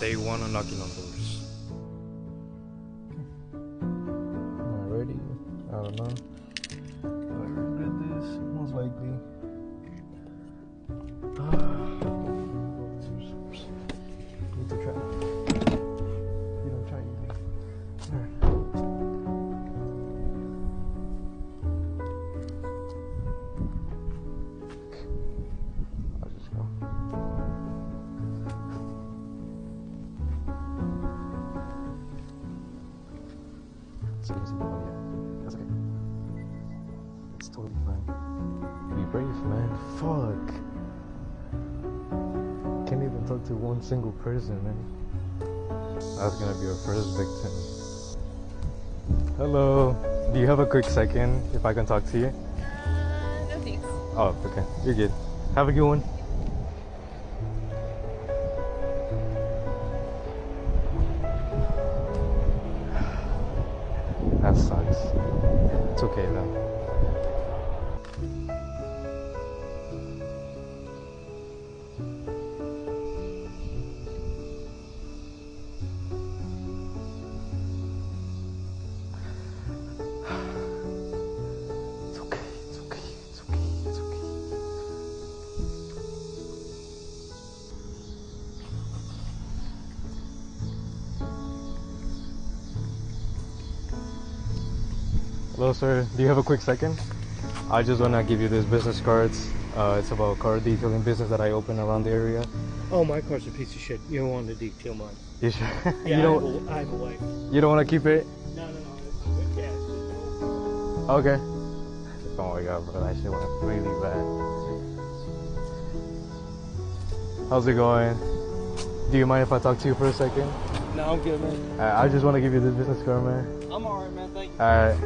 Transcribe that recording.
Day one of knocking on doors. Am I ready? I don't know. I regret this, most likely. Need to try. You don't try anything. Alright. I'll just go. So you see the money, yeah. That's okay. It's totally fine. Be brave, man. Fuck. Can't even talk to one single person, man. That's gonna be our first victim. Hello. Do you have a quick second if I can talk to you? No thanks. Oh, okay. You're good. Have a good one. That sucks. It's okay though. It's okay, it's okay, it's okay, it's okay. Hello sir, do you have a quick second? I just want to give you this business cards. It's about car detailing business that I open around the area. Oh, my car's a piece of shit. You don't want to detail mine. You sure? Yeah, you don't, I have a wife. you don't want to keep it? No. I'm good. Yeah. Okay. Oh my god, bro, that shit went really bad. How's it going? Do you mind if I talk to you for a second? No, I'm good, man. I just want to give you this business card, man. I'm alright, man. Thank you. Alright.